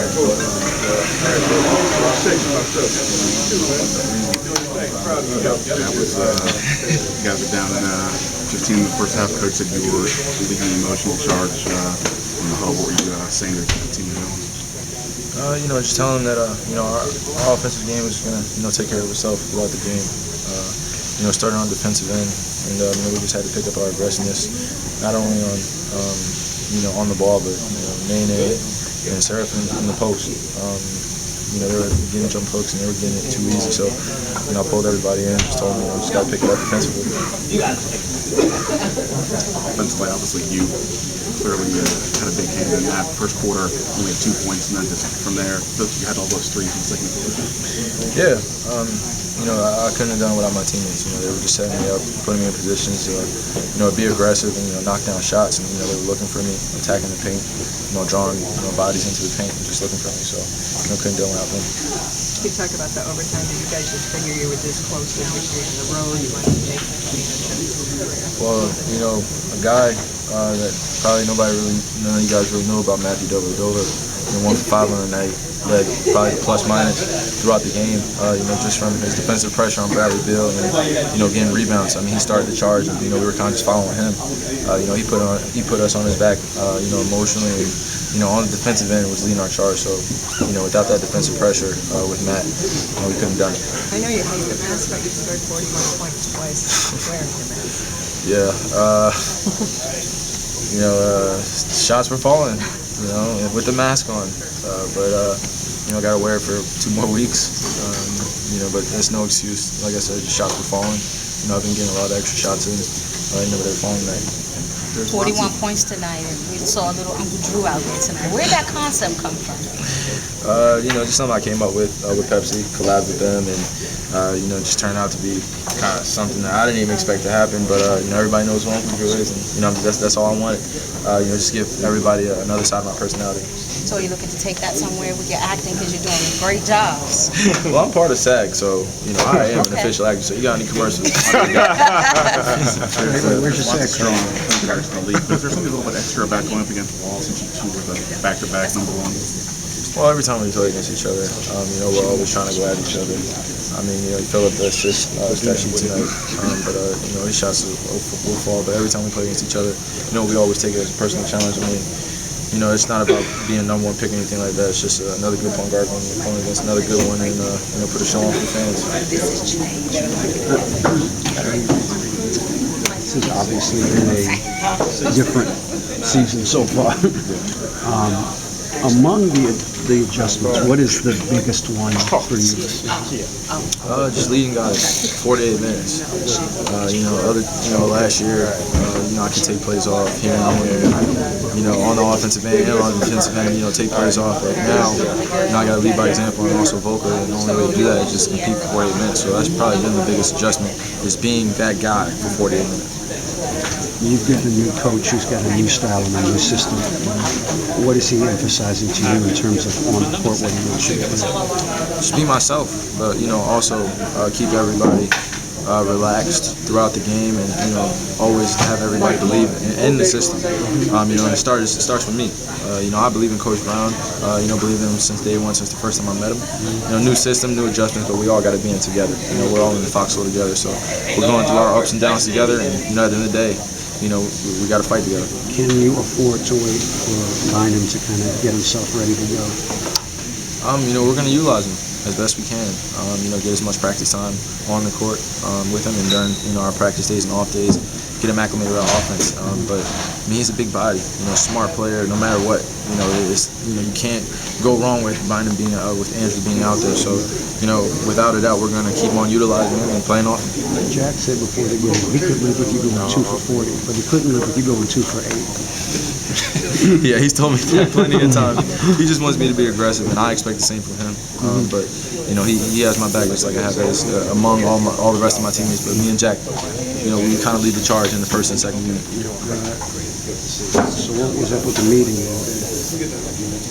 You guys are down in 15 in the first half. Coach said you were leading the emotional charge in the huddle. What were you saying to the team? Just telling them that our offensive game is gonna take care of itself throughout the game. Starting on defensive end, and we just had to pick up our aggressiveness, not only on the ball, but Nene and Seraphin in the post. They were getting jump hooks and they were getting it too easy. So, I pulled everybody in, just told them just got to pick it up defensively. Offensively, obviously, you clearly had a big hand in that. First quarter, only 2 points, and then just from there, you had all those threes in the second quarter. Yeah, I couldn't have done it without my teammates. They were just setting me up, putting me in positions to, be aggressive and knock down shots. And they were looking for me, attacking the paint, drawing bodies into the paint and just looking for me. So couldn't do it without them. You talk about the overtime. Did you guys just figure you were this close to victory in the road? You wanted to take advantage of it? Well, a guy that probably none of you guys really knew about, Matthew Dellavedova, 1 for 5 on the night, led probably the plus minus throughout the game. Just from his defensive pressure on Bradley Beal and getting rebounds. I mean, he started the charge, and we were kind of just following him. He put us on his back, emotionally. And, on the defensive end was leading our charge. So, without that defensive pressure with Matt, we couldn't have done it. I know you hate the mask, but you scored 41 points twice wearing the mask. Yeah. Shots were falling, with the mask on. But got to wear it for 2 more weeks. But it's no excuse. Like I said, the shots were falling. I've been getting a lot of extra shots in. They were falling tonight. 41 points tonight, and we saw a little Uncle Drew out there tonight. Where did that concept come from? Just something I came up with Pepsi, collabed with them, and just turned out to be kind of something that I didn't even expect to happen. But everybody knows who Uncle Drew is, and that's all I wanted. Just give everybody another side of my personality. So you're looking to take that somewhere with your acting because you're doing great jobs. Well, I'm part of SAG, so I am an official actor. So you got any commercials? Where's your SAG strong comparison to the league? Is there something a little bit extra about going up against the wall since you two were the back-to-back #1? Well, every time we play against each other, we're always trying to go at each other. I mean, Philip the assist stat sheet tonight, but his shots will fall. But every time we play against each other, we always take it as a personal challenge. I mean, it's not about being #1 pick or anything like that. It's just another good point guard going against another good one, and put a show on for the fans. This has obviously been a different season so far. Among the adjustments, what is the biggest one for you? Just leading guys 48 minutes. Last year, I could take plays off here and there, on the offensive end and on the defensive end, take plays off. But now, I got to lead by example. I'm also vocal, and the only way to do that is just compete for 48 minutes. So that's probably been the biggest adjustment, is being that guy for 48 minutes. You've got a new coach who's got a new style and a new system. What is he emphasizing to you in terms of on the court, what he wants you to do? Just be myself, but also keep everybody relaxed throughout the game, and always have everybody believe in the system. And it starts with me. I believe in Coach Brown. Believe in him since day one, since the first time I met him. New system, new adjustments, but we all got to be in together. We're all in the foxhole together, so we're going through our ups and downs together. And at the end of the day, we got to fight together. Can you afford to wait for Bynum to kind of get himself ready to go? We're going to utilize him as best we can. Get as much practice time on the court with him, and during our practice days and off days, get him acclimated with our offense. But he's a big body, smart player. No matter what, you can't go wrong with Bynum being with Andrew being out there. So, without a doubt, we're going to keep on utilizing him and playing off him. Jack said before the game he could live with you going 2 for 40, but he couldn't live with you going 2 for 8. Yeah, he's told me that plenty of times. He just wants me to be aggressive, and I expect the same from him. But he has my back just like I have his among all the rest of my teammates. But me and Jack, we kind of lead the charge in the first and second unit. So what was up with the meeting?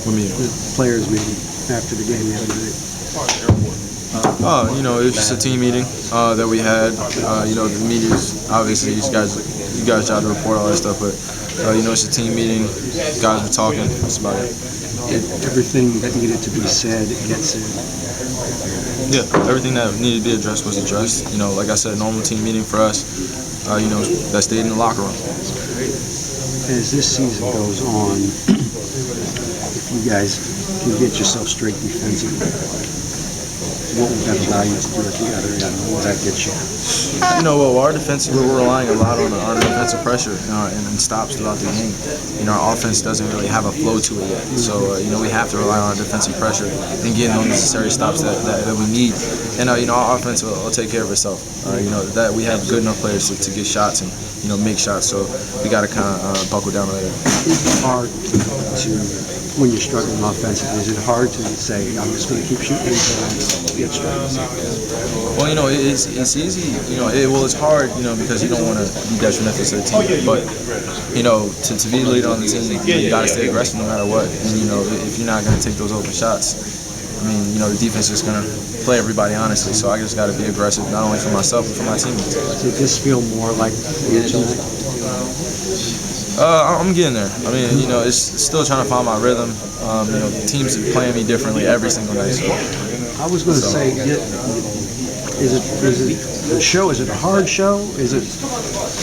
What meeting? The players meeting after the game the other night. It was just a team meeting that we had. The media's obviously you guys try to report all that stuff, but You know, it's a team meeting. Guys were talking. That's about it. Everything that needed to be said gets said. Yeah, everything that needed to be addressed was addressed. You know, like I said, normal team meeting for us. You know, that stayed in the locker room. As this season goes on, if you guys can get yourself straight defensively, what would that allow you to do at the other end? What would that get you? You know, well, our defense, we're relying a lot on our defensive pressure and stops throughout the game. You know, our offense doesn't really have a flow to it yet. So, you know, we have to rely on our defensive pressure and getting those necessary stops that we need. And, you know, our offense will take care of itself. You know, that we have good enough players to get shots and, you know, make shots. So we got to kind of buckle down later. It's hard to, when you're struggling offensively, is it hard to say, I'm just going to keep shooting until I get struggling? Well, you know, it's easy. You know, it's hard, you know, because you don't want to be detrimental to the team. But, you know, to be the leader on the team, you got to stay aggressive no matter what. And, you know, if you're not going to take those open shots, I mean, you know, the defense is going to play everybody honestly. So I just got to be aggressive, not only for myself, but for my teammates. Did this feel more like the tonight? I'm getting there. I mean, you know, it's still trying to find my rhythm. You know, teams are playing me differently every single night. So. I was going to say, is it a show? Is it a hard show? Is it?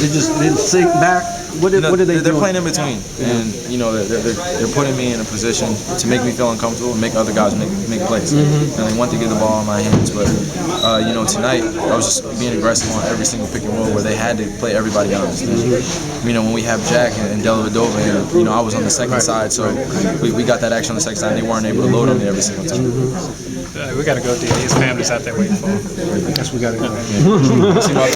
They just didn't sink back. What are they doing? They're playing in between, and you know they're putting me in a position to make me feel uncomfortable and make other guys make plays. And they want to get the ball in my hands, but you know, tonight I was just being aggressive on every single pick and roll where they had to play everybody honest. You know, when we have Jack and Dellavedova, and you know I was on the second side, so we got that action on the second side. And they weren't able to load on me every single time. We got to go, D. His family's out there waiting for him. I guess we got to go.